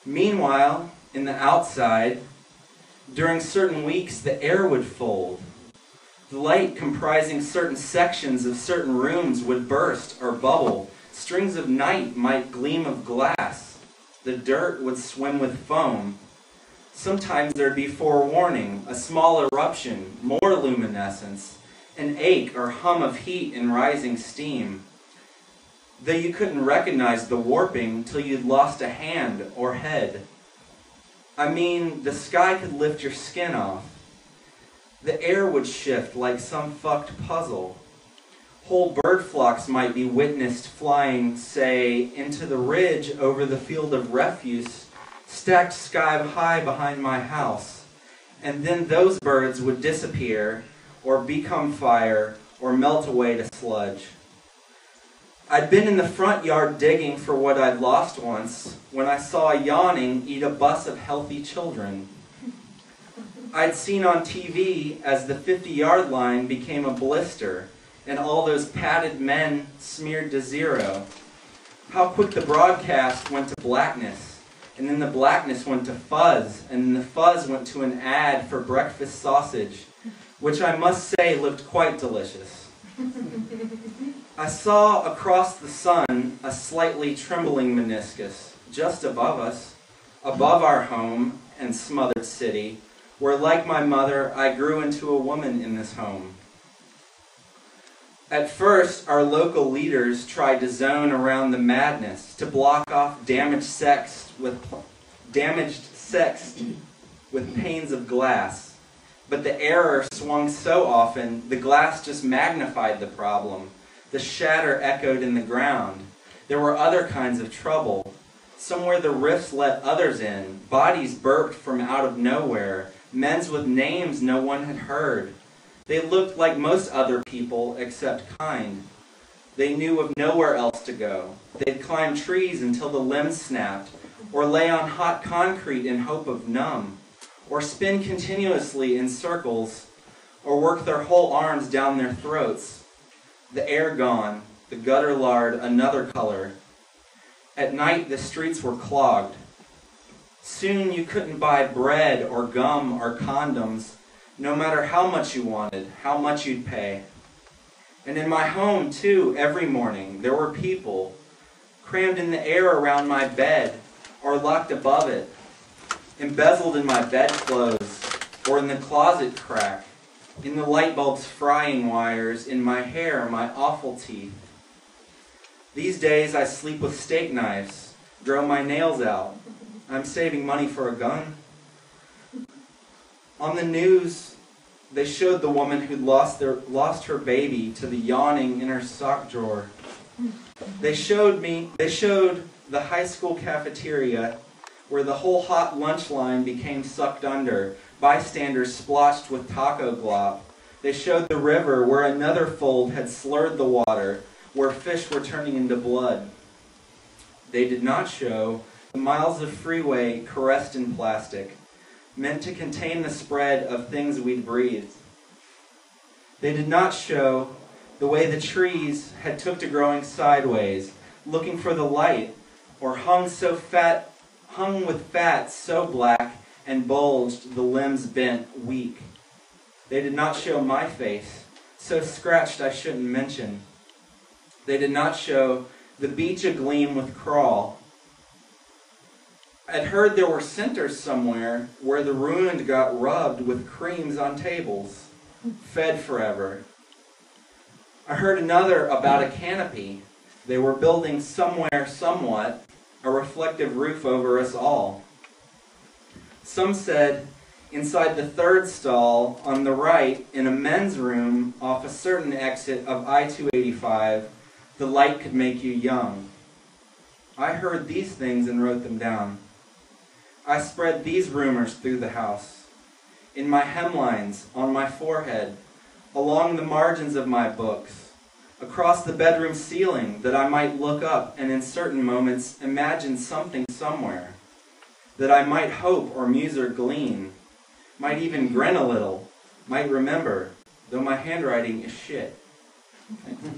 Meanwhile, in the outside, during certain weeks, the air would fold. The light comprising certain sections of certain rooms would burst or bubble. Strings of night might gleam of glass. The dirt would swim with foam. Sometimes there'd be forewarning, a small eruption, more luminescence, an ache or hum of heat and rising steam. Though you couldn't recognize the warping till you'd lost a hand or head. I mean, the sky could lift your skin off. The air would shift like some fucked puzzle. Whole bird flocks might be witnessed flying, say, into the ridge over the field of refuse, stacked sky high behind my house. And then those birds would disappear, or become fire, or melt away to sludge. I'd been in the front yard digging for what I'd lost once, when I saw a yawning eat a bus of healthy children. I'd seen on TV as the 50-yard line became a blister, and all those padded men smeared to zero. How quick the broadcast went to blackness, and then the blackness went to fuzz, and then the fuzz went to an ad for breakfast sausage, which I must say looked quite delicious. I saw across the sun a slightly trembling meniscus, just above us, above our home and smothered city, where, like my mother, I grew into a woman in this home. At first, our local leaders tried to zone around the madness, to block off damaged sex with panes of glass. But the error swung so often, the glass just magnified the problem. The shatter echoed in the ground. There were other kinds of trouble. Somewhere the rifts let others in. Bodies burped from out of nowhere. Men's with names no one had heard. They looked like most other people, except kind. They knew of nowhere else to go. They'd climb trees until the limbs snapped, or lay on hot concrete in hope of numb, or spin continuously in circles, or work their whole arms down their throats. The air gone, the gutter lard another color. At night the streets were clogged. Soon you couldn't buy bread or gum or condoms, no matter how much you wanted, how much you'd pay. And in my home, too, every morning, there were people crammed in the air around my bed or locked above it, embezzled in my bedclothes or in the closet crack, in the light bulb's frying wires, in my hair, my awful teeth. These days I sleep with steak knives, grow my nails out. I'm saving money for a gun. On the news, they showed the woman who'd lost her baby to the yawning in her sock drawer. They showed the high school cafeteria where the whole hot lunch line became sucked under, bystanders splotched with taco glop. They showed the river where another fold had slurred the water, where fish were turning into blood. They did not show the miles of freeway caressed in plastic, meant to contain the spread of things we'd breathed. They did not show the way the trees had took to growing sideways, looking for the light, or hung with fat so black and bulged the limbs bent weak. They did not show my face, so scratched I shouldn't mention. They did not show the beach agleam with crawl. I'd heard there were centers somewhere where the ruined got rubbed with creams on tables, fed forever. I heard another about a canopy. They were building somewhere, somewhat, a reflective roof over us all. Some said inside the third stall on the right in a men's room off a certain exit of I-285, the light could make you young. I heard these things and wrote them down. I spread these rumors through the house, in my hemlines, on my forehead, along the margins of my books, across the bedroom ceiling, that I might look up and in certain moments imagine something somewhere, that I might hope or muse or glean, might even grin a little, might remember, though my handwriting is shit. Thank you.